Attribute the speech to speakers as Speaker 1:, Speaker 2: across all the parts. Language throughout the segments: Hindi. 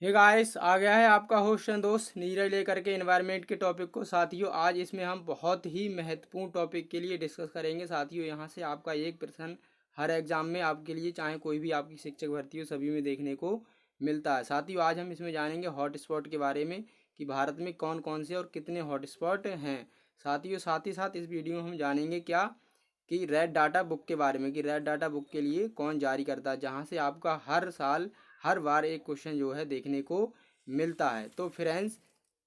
Speaker 1: हे गाइस, आ गया है आपका होस्ट एंड दोस्त नीरज लेकर के एनवायरनमेंट के टॉपिक को। साथियों, आज इसमें हम बहुत ही महत्वपूर्ण टॉपिक के लिए डिस्कस करेंगे। साथियों, यहाँ से आपका एक प्रश्न हर एग्जाम में आपके लिए, चाहे कोई भी आपकी शिक्षक भर्ती हो, सभी में देखने को मिलता है। साथियों, आज हम इसमें जानेंगे हॉट स्पॉट के बारे में कि भारत में कौन कौन से और कितने हॉट स्पॉट हैं। साथियों, साथ ही साथ इस वीडियो में हम जानेंगे क्या कि रेड डाटा बुक के बारे में, कि रेड डाटा बुक के लिए कौन जारी करता है, जहाँ से आपका हर साल हर बार एक क्वेश्चन जो है देखने को मिलता है। तो फ्रेंड्स,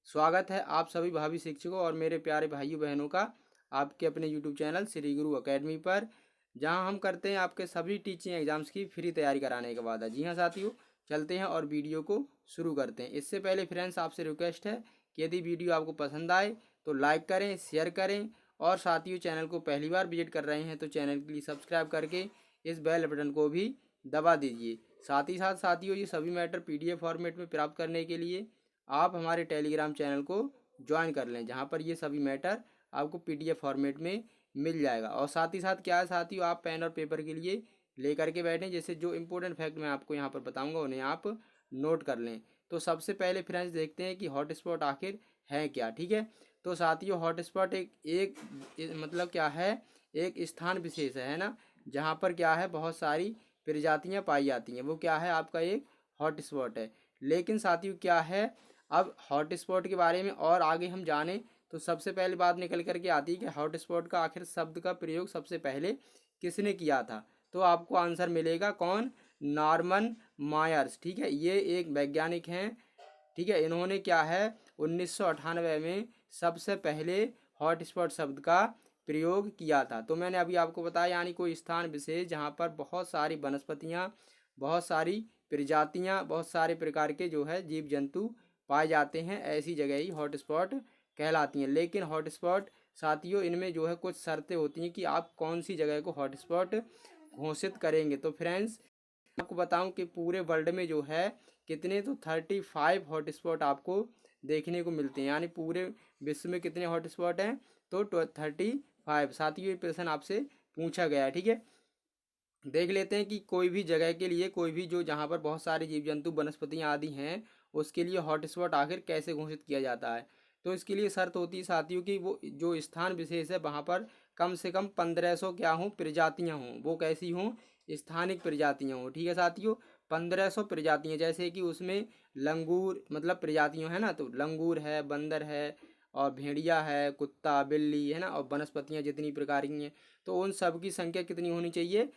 Speaker 1: स्वागत है आप सभी भावी शिक्षकों और मेरे प्यारे भाइयों बहनों का आपके अपने यूट्यूब चैनल श्री गुरु अकेडमी पर, जहां हम करते हैं आपके सभी टीचिंग एग्जाम्स की फ्री तैयारी कराने का वादा। जी हाँ साथियों, चलते हैं और वीडियो को शुरू करते हैं। इससे पहले फ्रेंड्स, आपसे रिक्वेस्ट है कि यदि वीडियो आपको पसंद आए तो लाइक करें, शेयर करें, और साथियों चैनल को पहली बार विजिट कर रहे हैं तो चैनल के लिए सब्सक्राइब करके इस बेल बटन को भी दबा दीजिए। साथ ही साथ साथियों, ये सभी मैटर पीडीएफ फॉर्मेट में प्राप्त करने के लिए आप हमारे टेलीग्राम चैनल को ज्वाइन कर लें, जहां पर ये सभी मैटर आपको पीडीएफ फॉर्मेट में मिल जाएगा। और साथ ही साथ क्या है साथियों, आप पेन और पेपर के लिए लेकर के बैठें, जैसे जो इंपॉर्टेंट फैक्ट मैं आपको यहाँ पर बताऊँगा उन्हें आप नोट कर लें। तो सबसे पहले फ्रेंड्स देखते हैं कि हॉट स्पॉट आखिर है क्या। ठीक है, तो साथियों हॉट स्पॉट मतलब क्या है, एक स्थान विशेष है ना, जहाँ पर क्या है बहुत सारी प्रजातियाँ पाई जाती हैं, वो क्या है आपका एक हॉट स्पॉट है। लेकिन साथियों क्या है, अब हॉट स्पॉट के बारे में और आगे हम जाने तो सबसे पहले बात निकल करके आती है कि हॉट स्पॉट का आखिर शब्द का प्रयोग सबसे पहले किसने किया था। तो आपको आंसर मिलेगा कौन, नॉर्मन मायर्स। ठीक है, ये एक वैज्ञानिक हैं। ठीक है, इन्होंने क्या है 1998 में सबसे पहले हॉटस्पॉट शब्द का प्रयोग किया था। तो मैंने अभी आपको बताया, यानी कोई स्थान विशेष जहाँ पर बहुत सारी वनस्पतियाँ, बहुत सारी प्रजातियाँ, बहुत सारे प्रकार के जो है जीव जंतु पाए जाते हैं, ऐसी जगह ही हॉटस्पॉट कहलाती हैं। लेकिन हॉटस्पॉट साथियों, इनमें जो है कुछ शर्तें होती हैं कि आप कौन सी जगह को हॉटस्पॉट घोषित करेंगे। तो फ्रेंड्स, आपको बताऊं कि पूरे वर्ल्ड में जो है कितने, तो 35 हॉटस्पॉट आपको देखने को मिलते हैं। यानी पूरे विश्व में कितने हॉटस्पॉट हैं, तो 35। साथ ही ये प्रश्न आपसे पूछा गया है। ठीक है, देख लेते हैं कि कोई भी जगह के लिए, कोई भी जो जहाँ पर बहुत सारे जीव जंतु वनस्पतियाँ आदि हैं, उसके लिए हॉटस्पॉट आखिर कैसे घोषित किया जाता है। तो इसके लिए शर्त होती है साथियों कि वो जो स्थान विशेष है वहाँ पर कम से कम 1500 क्या हों, प्रजातियाँ हों। वो कैसी हों, स्थानिक प्रजातियाँ हों। ठीक है साथियों, 1500 प्रजातियाँ, जैसे कि उसमें लंगूर मतलब प्रजातियाँ हैं ना, तो लंगूर है, बंदर है, और भेड़िया है, कुत्ता बिल्ली है ना, और वनस्पतियाँ जितनी प्रकार की हैं, तो उन सब की संख्या कितनी होनी चाहिए,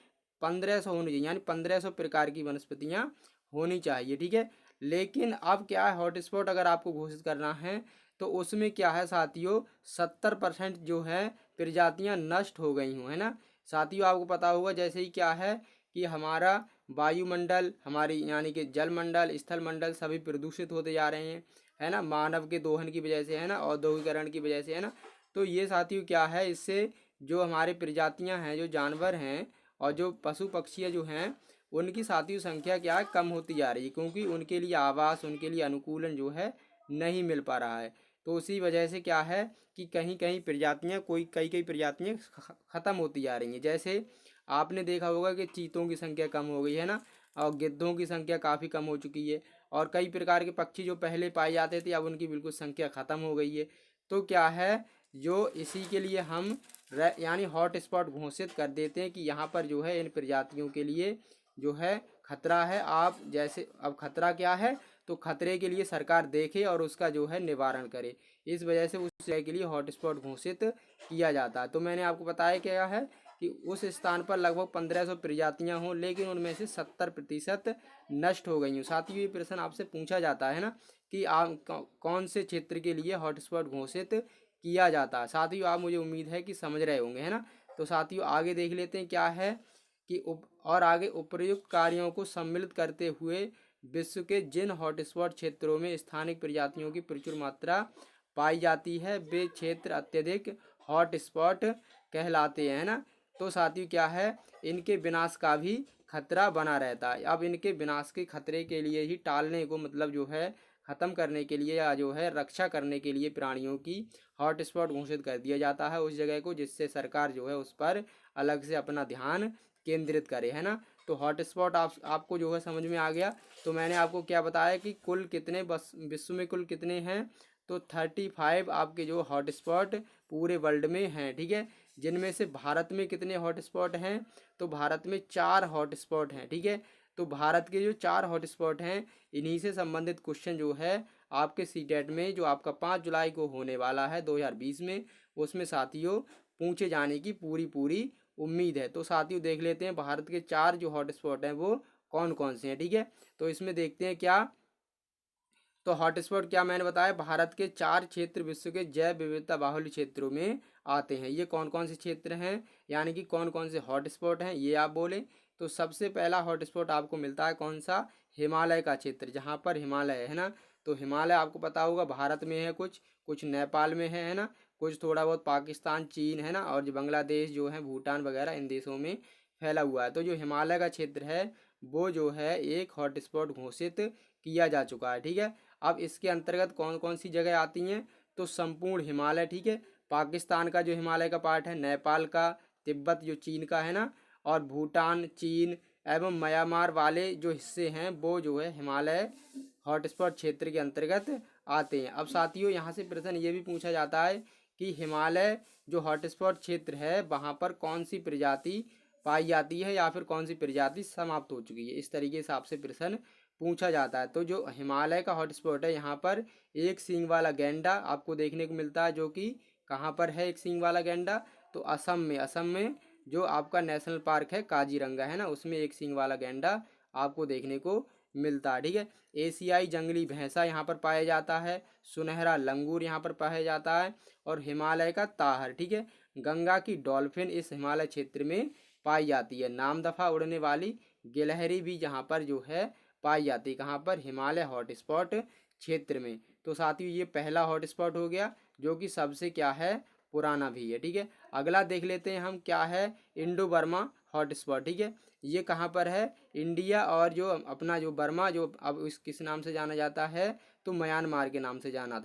Speaker 1: 1500 होनी चाहिए। यानी 1500 प्रकार की वनस्पतियाँ होनी चाहिए। ठीक है, लेकिन अब क्या है, हॉटस्पॉट अगर आपको घोषित करना है तो उसमें क्या है साथियों, 70% जो है प्रजातियाँ नष्ट हो गई हूँ, है ना। साथियों आपको पता होगा, जैसे ही क्या है कि हमारा वायुमंडल, हमारी यानी कि जलमंडल, स्थल मंडल सभी प्रदूषित होते जा रहे हैं, है ना, मानव के दोहन की वजह से, है ना, औद्योगिकरण की वजह से, है ना। तो ये साथियों क्या है, इससे जो हमारे प्रजातियां हैं, जो जानवर हैं और जो पशु पक्षी जो हैं, उनकी साथियों संख्या क्या है, कम होती जा रही है, क्योंकि उनके लिए आवास, उनके लिए अनुकूलन जो है नहीं मिल पा रहा है। तो उसी वजह से क्या है कि कहीं कहीं प्रजातियां, कई कई प्रजातियां ख़त्म होती जा रही हैं। जैसे आपने देखा होगा कि चीतों की संख्या कम हो गई है ना, और गिद्धों की संख्या काफ़ी कम हो चुकी है, और कई प्रकार के पक्षी जो पहले पाए जाते थे अब उनकी बिल्कुल संख्या ख़त्म हो गई है। तो क्या है, जो इसी के लिए हम यानी हॉट स्पॉट घोषित कर देते हैं कि यहाँ पर जो है इन प्रजातियों के लिए जो है खतरा है। आप जैसे, अब खतरा क्या है, तो खतरे के लिए सरकार देखे और उसका जो है निवारण करे। इस वजह से उस जगह के लिए हॉट स्पॉट घोषित किया जाता है। तो मैंने आपको बताया क्या है कि उस स्थान पर लगभग 1500 प्रजातियां हों, लेकिन उनमें से 70% नष्ट हो गई हों। साथ ही ये प्रश्न आपसे पूछा जाता है ना कि आप कौन से क्षेत्र के लिए हॉटस्पॉट घोषित किया जाता है। साथियों आप, मुझे उम्मीद है कि समझ रहे होंगे, है ना। तो साथियों आगे देख लेते हैं क्या है कि और आगे उपर्युक्त कार्यों को सम्मिलित करते हुए विश्व के जिन हॉटस्पॉट क्षेत्रों में स्थानिक प्रजातियों की प्रचुर मात्रा पाई जाती है, वे क्षेत्र अत्यधिक हॉटस्पॉट कहलाते हैं ना। तो साथियों क्या है, इनके विनाश का भी खतरा बना रहता है। अब इनके विनाश के खतरे के लिए ही टालने को, मतलब जो है ख़त्म करने के लिए, या जो है रक्षा करने के लिए प्राणियों की हॉटस्पॉट घोषित कर दिया जाता है उस जगह को, जिससे सरकार जो है उस पर अलग से अपना ध्यान केंद्रित करे, है ना। तो हॉटस्पॉट आपको जो है समझ में आ गया। तो मैंने आपको क्या बताया कि कुल कितने बस विश्व में कुल कितने हैं, तो 35 आपके जो हॉटस्पॉट पूरे वर्ल्ड में हैं, ठीक है। जिनमें से भारत में कितने हॉटस्पॉट हैं, तो भारत में 4 हॉटस्पॉट हैं, ठीक है। तो भारत के जो 4 हॉटस्पॉट हैं, इन्हीं से संबंधित क्वेश्चन जो है आपके सीटेट में जो आपका 5 जुलाई को होने वाला है 2020 में, उसमें साथियों पूछे जाने की पूरी पूरी उम्मीद है। तो साथियों देख लेते हैं भारत के 4 जो हॉटस्पॉट हैं वो कौन कौन से हैं, ठीक है। तो इसमें देखते हैं क्या, तो हॉटस्पॉट क्या मैंने बताया, भारत के 4 क्षेत्र विश्व के जैव विविधता बाहुल्य क्षेत्रों में आते हैं। ये कौन कौन से क्षेत्र हैं, यानी कि कौन कौन से हॉटस्पॉट हैं, ये आप बोले। तो सबसे पहला हॉटस्पॉट आपको मिलता है कौन सा, हिमालय का क्षेत्र, जहाँ पर हिमालय है ना। तो हिमालय आपको पता होगा भारत में है, कुछ कुछ नेपाल में है ना, कुछ थोड़ा बहुत पाकिस्तान, चीन है ना, और जो बांग्लादेश जो है, भूटान वगैरह, इन देशों में फैला हुआ है। तो जो हिमालय का क्षेत्र है वो जो है एक हॉटस्पॉट घोषित किया जा चुका है, ठीक है। अब इसके अंतर्गत कौन कौन सी जगह आती हैं, तो संपूर्ण हिमालय, ठीक है। पाकिस्तान का जो हिमालय का पार्ट है, नेपाल का, तिब्बत जो चीन का है ना, और भूटान, चीन एवं म्यांमार वाले जो हिस्से हैं वो जो है हिमालय हॉटस्पॉट क्षेत्र के अंतर्गत आते हैं। अब साथियों यहाँ से प्रश्न ये भी पूछा जाता है कि हिमालय जो हॉटस्पॉट क्षेत्र है वहाँ पर कौन सी प्रजाति पाई जाती है या फिर कौन सी प्रजाति समाप्त हो चुकी है, इस तरीके से आपसे प्रश्न पूछा जाता है। तो जो हिमालय का हॉटस्पॉट है यहाँ पर एक सींग वाला गैंडा आपको देखने को मिलता है, जो कि कहाँ पर है एक सींग वाला गैंडा, तो असम में जो आपका नेशनल पार्क है काजीरंगा है ना, उसमें एक सींग वाला गैंडा आपको देखने को मिलता है, ठीक है। एशियाई जंगली भैंसा यहाँ पर पाया जाता है, सुनहरा लंगूर यहाँ पर पाया जाता है, और हिमालय का ताहर, ठीक है। गंगा की डॉल्फिन इस हिमालय क्षेत्र में पाई जाती है। नाम दफा उड़ने वाली गिलहरी भी यहाँ पर जो है पाई जाती है, कहाँ पर, हिमालय हॉटस्पॉट क्षेत्र में। तो साथियों ये पहला हॉटस्पॉट हो गया जो कि सबसे क्या है, पुराना भी है, ठीक है। अगला देख लेते हैं हम क्या है, इंडो बर्मा हॉटस्पॉट, ठीक है। ये कहाँ पर है, इंडिया और जो अपना जो बर्मा जो अब इस किस नाम से जाना जाता है, तो म्यांमार के नाम से जाना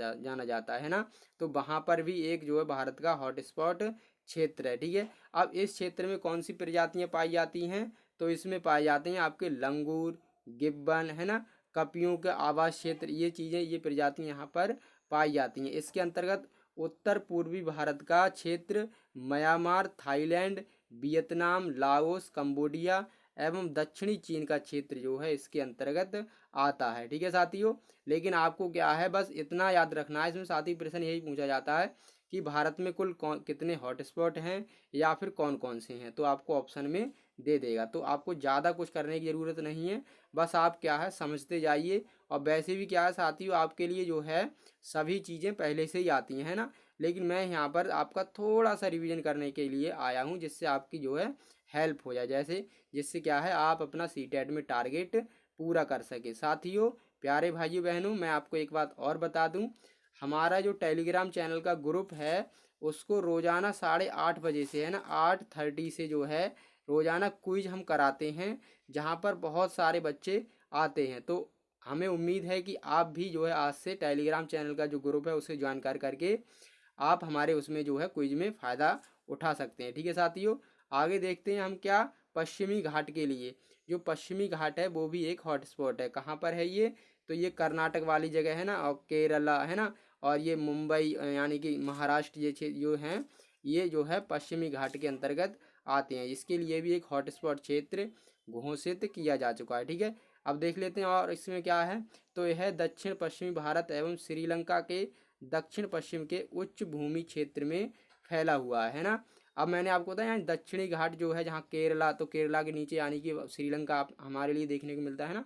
Speaker 1: जाता है ना। तो वहाँ पर भी एक जो है भारत का हॉटस्पॉट क्षेत्र है, ठीक है। अब इस क्षेत्र में कौन सी प्रजातियाँ पाई जाती हैं, तो इसमें पाए जाते हैं आपके लंगूर, गिब्बन है ना, कपियों के आवास क्षेत्र, ये चीज़ें, ये प्रजातियाँ यहाँ पर पाई जाती हैं। इसके अंतर्गत उत्तर पूर्वी भारत का क्षेत्र Myanmar, Thailand, Vietnam, Laos, Cambodia एवं दक्षिणी चीन का क्षेत्र जो है इसके अंतर्गत आता है, ठीक है साथियों। लेकिन आपको क्या है, बस इतना याद रखना है, इसमें साथी प्रश्न यही पूछा जाता है कि भारत में कुल कितने हॉटस्पॉट हैं या फिर कौन कौन से हैं, तो आपको ऑप्शन में दे देगा। तो आपको ज़्यादा कुछ करने की ज़रूरत नहीं है, बस आप क्या है समझते जाइए। और वैसे भी क्या है साथियों, आपके लिए जो है सभी चीज़ें पहले से ही आती हैं ना, लेकिन मैं यहाँ पर आपका थोड़ा सा रिवीजन करने के लिए आया हूँ, जिससे आपकी जो है हेल्प हो जाए, जैसे जिससे क्या है आप अपना सीटेट में टारगेट पूरा कर सके। साथियों, प्यारे भाइयों बहनों, मैं आपको एक बात और बता दूं, हमारा जो टेलीग्राम चैनल का ग्रुप है उसको रोज़ाना 8:30 बजे से है ना, 8:30 से जो है रोज़ाना क्विज हम कराते हैं, जहाँ पर बहुत सारे बच्चे आते हैं। तो हमें उम्मीद है कि आप भी जो है आज से टेलीग्राम चैनल का जो ग्रुप है उसे ज्वाइन करके आप हमारे उसमें जो है क्विज में फ़ायदा उठा सकते हैं, ठीक है साथियों। आगे देखते हैं हम क्या, पश्चिमी घाट के लिए, जो पश्चिमी घाट है वो भी एक हॉटस्पॉट है। कहाँ पर है ये, तो ये कर्नाटक वाली जगह है ना, और केरला है ना, और ये मुंबई यानी कि महाराष्ट्र, ये जो हैं ये जो है पश्चिमी घाट के अंतर्गत आते हैं। इसके लिए भी एक हॉटस्पॉट क्षेत्र घोषित किया जा चुका है, ठीक है। अब देख लेते हैं और इसमें क्या है, तो यह है दक्षिण पश्चिमी भारत एवं श्रीलंका के दक्षिण पश्चिम के उच्च भूमि क्षेत्र में फैला हुआ है ना। अब मैंने आपको बताया यहाँ दक्षिणी घाट जो है, जहाँ केरला, तो केरला के नीचे यानी कि श्रीलंका हमारे लिए देखने को मिलता है ना,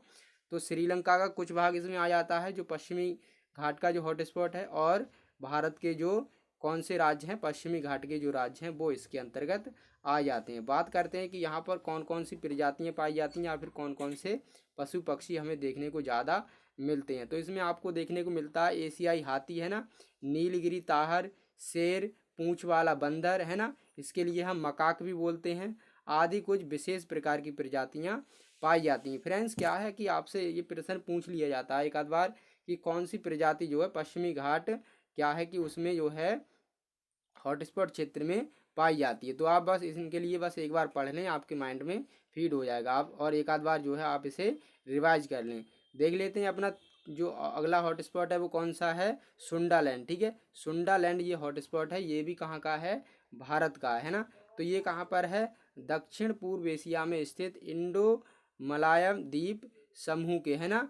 Speaker 1: तो श्रीलंका का कुछ भाग इसमें आ जाता है जो पश्चिमी घाट का जो हॉटस्पॉट है, और भारत के जो कौन से राज्य हैं, पश्चिमी घाट के जो राज्य हैं वो इसके अंतर्गत आ जाते हैं। बात करते हैं कि यहाँ पर कौन कौन सी प्रजातियाँ पाई जाती हैं या फिर कौन कौन से पशु पक्षी हमें देखने को ज़्यादा मिलते हैं। तो इसमें आपको देखने को मिलता है एशियाई हाथी है ना, नीलगिरी ताहर, शेर, पूंछ वाला बंदर है ना, इसके लिए हम मकाक भी बोलते हैं, आदि कुछ विशेष प्रकार की प्रजातियाँ पाई जाती हैं। फ्रेंड्स क्या है कि आपसे ये प्रश्न पूछ लिया जाता है एक आध बार कि कौन सी प्रजाति जो है पश्चिमी घाट क्या है कि उसमें जो है हॉटस्पॉट क्षेत्र में पाई जाती है। तो आप बस इनके लिए बस एक बार पढ़ लें, आपके माइंड में फीड हो जाएगा। आप और एक आध बार जो है आप इसे रिवाइज कर लें। देख लेते हैं अपना जो अगला हॉटस्पॉट है वो कौन सा है, सुंडालैंड। ठीक है, सुंडालैंड ये हॉटस्पॉट है, ये भी कहाँ का है, भारत का है ना। तो ये कहाँ पर है, दक्षिण पूर्व एशिया में स्थित इंडो मलायम द्वीप समूह के, है ना।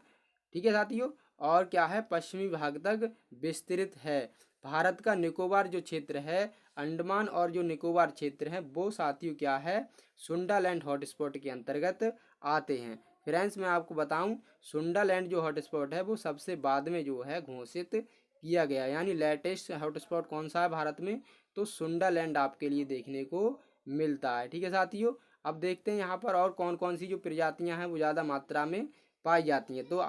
Speaker 1: ठीक है साथियों, और क्या है, पश्चिमी भाग तक विस्तृत है। भारत का निकोबार जो क्षेत्र है, अंडमान और जो निकोबार क्षेत्र है, वो साथियों क्या है, सुंडालैंड हॉटस्पॉट के अंतर्गत आते हैं। फ्रेंड्स मैं आपको बताऊं, सुंडालैंड जो हॉटस्पॉट है वो सबसे बाद में जो है घोषित किया गया, यानी लेटेस्ट हॉटस्पॉट कौन सा है भारत में, तो सुंडालैंड आपके लिए देखने को मिलता है। ठीक है साथियों, अब देखते हैं यहाँ पर और कौन कौन सी जो प्रजातियाँ हैं वो ज़्यादा मात्रा में पाई जाती हैं। तो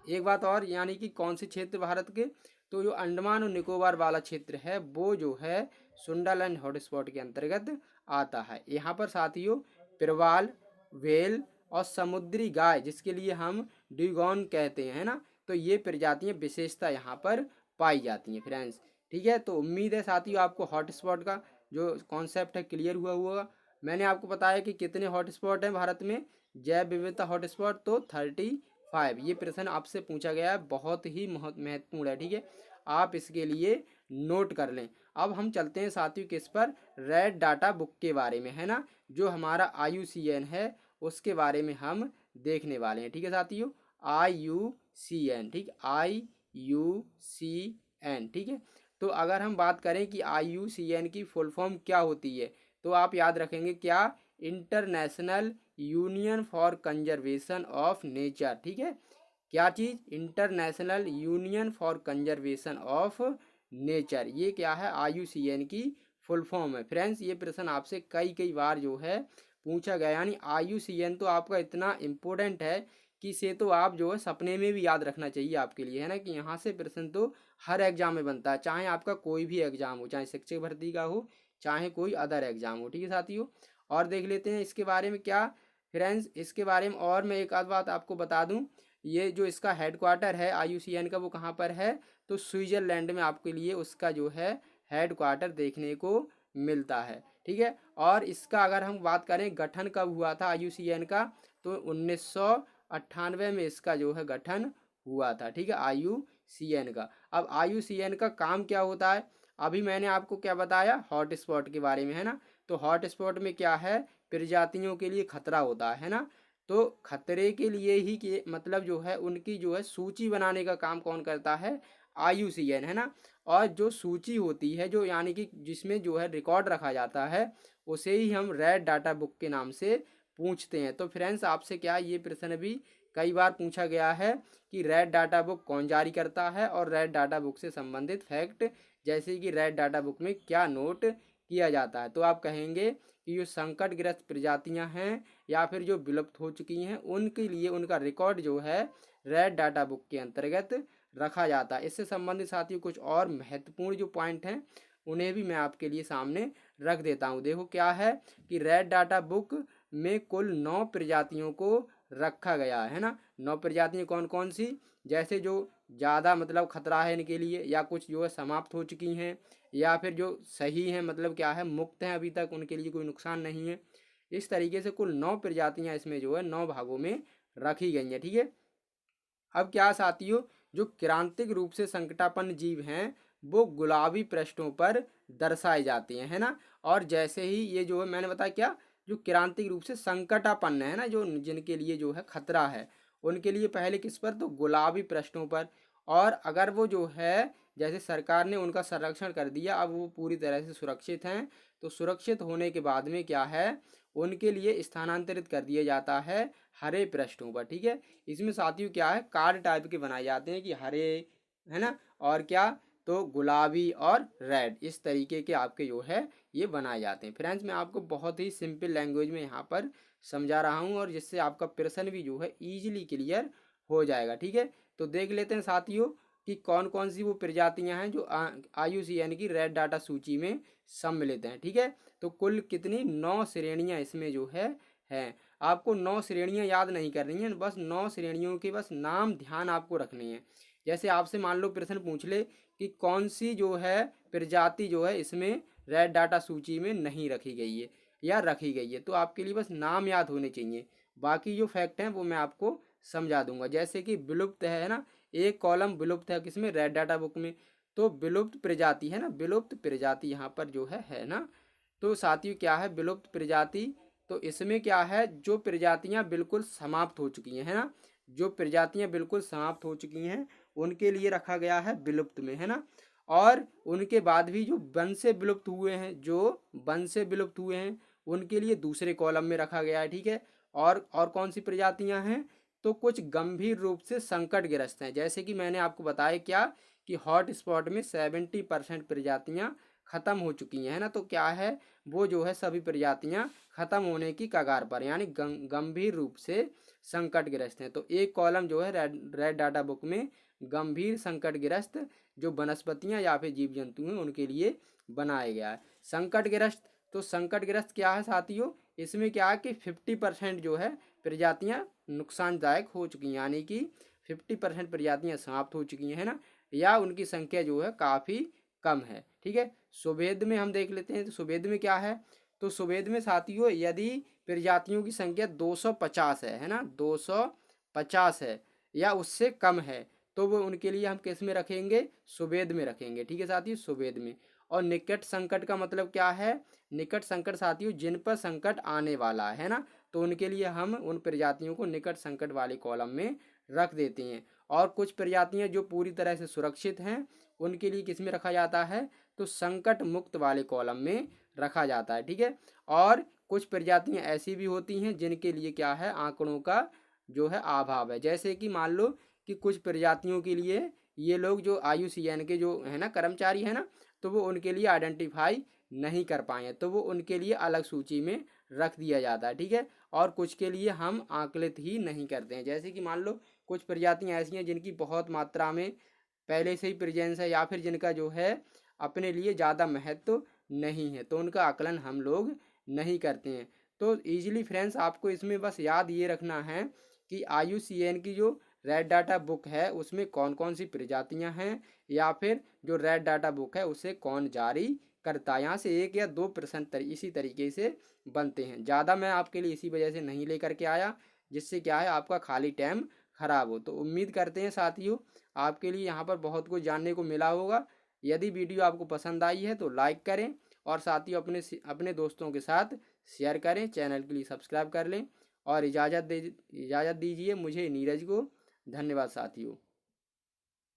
Speaker 1: एक बात और, यानी कि कौन से क्षेत्र भारत के, तो जो अंडमान और निकोबार वाला क्षेत्र है वो जो है सुंडालैंड हॉटस्पॉट के अंतर्गत आता है। यहाँ पर साथियों प्रवाल, व्हेल और समुद्री गाय, जिसके लिए हम ड्यूगॉन कहते हैं, है ना, तो ये प्रजातियाँ विशेषता यहाँ पर पाई जाती हैं फ्रेंड्स। ठीक है, तो उम्मीद है साथियों आपको हॉटस्पॉट का जो कॉन्सेप्ट है क्लियर हुआ होगा। मैंने आपको बताया कि कितने हॉटस्पॉट हैं भारत में, जैव विविधता हॉटस्पॉट तो 35। ये प्रश्न आपसे पूछा गया है, बहुत ही महत्वपूर्ण है। ठीक है, आप इसके लिए नोट कर लें। अब हम चलते हैं साथियों किस पर, रेड डाटा बुक के बारे में, है ना, जो हमारा IUCN है उसके बारे में हम देखने वाले हैं। ठीक है साथियों, IUCN, ठीक, IUCN। ठीक है, तो अगर हम बात करें कि IUCN की फुल फॉर्म क्या होती है, तो आप याद रखेंगे क्या, international union for conservation of nature. ठीक है, क्या चीज़, international union for conservation of nature, ये क्या है, IUCN की फुल फॉर्म है। फ्रेंड्स ये प्रश्न आपसे कई कई बार जो है पूछा गया, यानी IUCN तो आपका इतना इम्पोर्टेंट है कि इसे तो आप जो है सपने में भी याद रखना चाहिए आपके लिए, है ना, कि यहाँ से प्रश्न तो हर एग्जाम में बनता है, चाहे आपका कोई भी एग्जाम हो, चाहे शिक्षक भर्ती का हो, चाहे कोई अदर एग्जाम हो। ठीक है साथियों, और देख लेते हैं इसके बारे में क्या, फ्रेंड्स इसके बारे में और मैं एक आध बात आपको बता दूं, ये जो इसका हेडक्वार्टर है IUCN का वो कहाँ पर है, तो स्विट्जरलैंड में आपके लिए उसका जो है हेडक्वार्टर देखने को मिलता है। ठीक है, और इसका अगर हम बात करें गठन कब हुआ था IUCN का, तो 1998 में इसका जो है गठन हुआ था। ठीक है, IUCN का। अब IUCN का काम क्या होता है, अभी मैंने आपको क्या बताया, हॉटस्पॉट के बारे में, है ना, तो हॉटस्पॉट में क्या है, प्रजातियों के लिए खतरा होता है ना, तो खतरे के लिए ही कि मतलब जो है उनकी जो है सूची बनाने का काम कौन करता है, IUCN, है ना। और जो सूची होती है, जो यानी कि जिसमें जो है रिकॉर्ड रखा जाता है, उसे ही हम रेड डाटा बुक के नाम से पूछते हैं। तो फ्रेंड्स आपसे क्या, ये प्रश्न भी कई बार पूछा गया है कि रेड डाटा बुक कौन जारी करता है, और रेड डाटा बुक से संबंधित फैक्ट, जैसे कि रेड डाटा बुक में क्या नोट किया जाता है, तो आप कहेंगे कि जो संकटग्रस्त प्रजातियां हैं या फिर जो विलुप्त हो चुकी हैं, उनके लिए उनका रिकॉर्ड जो है रेड डाटा बुक के अंतर्गत रखा जाता है। इससे संबंधित साथियों कुछ और महत्वपूर्ण जो पॉइंट हैं उन्हें भी मैं आपके लिए सामने रख देता हूँ। देखो क्या है कि रेड डाटा बुक में कुल 9 प्रजातियों को रखा गया है ना। 9 प्रजातियाँ कौन कौन सी, जैसे जो ज़्यादा मतलब खतरा है इनके लिए, या कुछ जो है समाप्त हो चुकी हैं, या फिर जो सही हैं, मतलब क्या है मुक्त हैं अभी तक, उनके लिए कोई नुकसान नहीं है। इस तरीके से कुल 9 प्रजातियाँ इसमें जो है 9 भागों में रखी गई हैं। ठीक है, अब क्या साथियों, जो क्रांतिक रूप से संकटापन्न जीव हैं वो गुलाबी पृष्ठों पर दर्शाए जाते हैं, है ना। और जैसे ही ये जो है मैंने बताया क्या, जो क्रांतिक रूप से संकटापन्न है ना, जो जिनके लिए जो है खतरा है, उनके लिए पहले किस पर, तो गुलाबी पृष्ठों पर। और अगर वो जो है जैसे सरकार ने उनका संरक्षण कर दिया, अब वो पूरी तरह से सुरक्षित हैं, तो सुरक्षित होने के बाद में क्या है, उनके लिए स्थानांतरित कर दिया जाता है हरे पृष्ठों पर। ठीक है, इसमें साथियों क्या है, कार्ड टाइप के बनाए जाते हैं कि हरे, है ना, और क्या, तो गुलाबी और रेड, इस तरीके के आपके जो है ये बनाए जाते हैं। फ्रेंड्स मैं आपको बहुत ही सिंपल लैंग्वेज में यहाँ पर समझा रहा हूँ, और जिससे आपका प्रश्न भी जो है ईजिली क्लियर हो जाएगा। ठीक है, तो देख लेते हैं साथियों कि कौन कौन सी वो प्रजातियां हैं जो IUCN की रेड डाटा सूची में सम्मिलित हैं। ठीक है, तो कुल कितनी 9 श्रेणियां इसमें जो है हैं। आपको 9 श्रेणियां याद नहीं करनी है, बस 9 श्रेणियों के बस नाम ध्यान आपको रखने हैं। जैसे आपसे मान लो प्रश्न पूछ ले कि कौन सी जो है प्रजाति जो है इसमें रेड डाटा सूची में नहीं रखी गई है, या रखी गई है। तो आपके लिए बस नाम याद होने चाहिए, बाकी जो फैक्ट हैं वो मैं आपको समझा दूंगा। जैसे कि विलुप्त है ना, एक कॉलम विलुप्त है किसमें, रेड डाटा बुक में। तो विलुप्त प्रजाति है ना, विलुप्त प्रजाति यहाँ पर जो है ना। तो साथियों क्या है विलुप्त प्रजाति, तो इसमें क्या है जो प्रजातियां बिल्कुल समाप्त हो चुकी हैं, है ना, जो प्रजातियां बिल्कुल समाप्त हो चुकी हैं उनके लिए रखा गया है विलुप्त में, है ना। और उनके बाद भी जो वन से विलुप्त हुए हैं, जो वन से विलुप्त हुए हैं उनके लिए दूसरे कॉलम में रखा गया है, ठीक है। और कौन सी प्रजातियां हैं, तो कुछ गंभीर रूप से संकटग्रस्त हैं। जैसे कि मैंने आपको बताया क्या कि हॉट स्पॉट में 70% प्रजातियां खत्म हो चुकी हैं, है ना। तो क्या है वो जो है सभी प्रजातियां खत्म होने की कगार पर, यानी गंभीर रूप से संकटग्रस्त हैं। तो एक कॉलम जो है रेड डाटा बुक में गंभीर संकटग्रस्त जो वनस्पतियां या फिर जीव जंतु हैं उनके लिए बनाया गया है। संकटग्रस्त, तो संकटग्रस्त क्या है साथियों, इसमें क्या है कि 50% जो है प्रजातियां नुकसानदायक हो चुकी हैं, यानी कि 50% प्रजातियां समाप्त हो चुकी हैं, है ना, या उनकी संख्या जो है काफ़ी कम है, ठीक है। सुवेद में हम देख लेते हैं, तो सुवेद में क्या है, तो सुवेद में साथियों यदि प्रजातियों की संख्या 250 है ना, 250 है या उससे कम है, तो वो उनके लिए हम किस में रखेंगे, सुवेद में रखेंगे, ठीक है साथियों, सुवेद में। और निकट संकट का मतलब क्या है, निकट संकट साथियों जिन पर संकट आने वाला है ना, तो उनके लिए हम उन प्रजातियों को निकट संकट वाले कॉलम में रख देते हैं। और कुछ प्रजातियां जो पूरी तरह से सुरक्षित हैं उनके लिए किस में रखा जाता है, तो संकट मुक्त वाले कॉलम में रखा जाता है, ठीक है। और कुछ प्रजातियां ऐसी भी होती हैं जिनके लिए क्या है आंकड़ों का जो है अभाव है। जैसे कि मान लो कि कुछ प्रजातियों के लिए ये लोग जो IUCN के जो है ना कर्मचारी है ना, तो वो उनके लिए आइडेंटिफाई नहीं कर पाए हैं, तो वो उनके लिए अलग सूची में रख दिया जाता है, ठीक है। और कुछ के लिए हम आकलित ही नहीं करते हैं। जैसे कि मान लो कुछ प्रजातियां ऐसी हैं जिनकी बहुत मात्रा में पहले से ही प्रेजेंस है या फिर जिनका जो है अपने लिए ज़्यादा महत्व नहीं है, तो उनका आकलन हम लोग नहीं करते हैं। तो ईजिली फ्रेंड्स आपको इसमें बस याद ये रखना है कि IUCN की जो रेड डाटा बुक है उसमें कौन कौन सी प्रजातियां हैं, या फिर जो रेड डाटा बुक है उसे कौन जारी करता है। यहाँ से 1 या 2 प्रश्न इसी तरीके से बनते हैं, ज़्यादा मैं आपके लिए इसी वजह से नहीं लेकर के आया जिससे क्या है आपका खाली टाइम खराब हो। तो उम्मीद करते हैं साथियों आपके लिए यहाँ पर बहुत कुछ जानने को मिला होगा। यदि वीडियो आपको पसंद आई है तो लाइक करें और साथियों अपने दोस्तों के साथ शेयर करें, चैनल के लिए सब्सक्राइब कर लें और इजाज़त दीजिए मुझे नीरज को। धन्यवाद साथियों।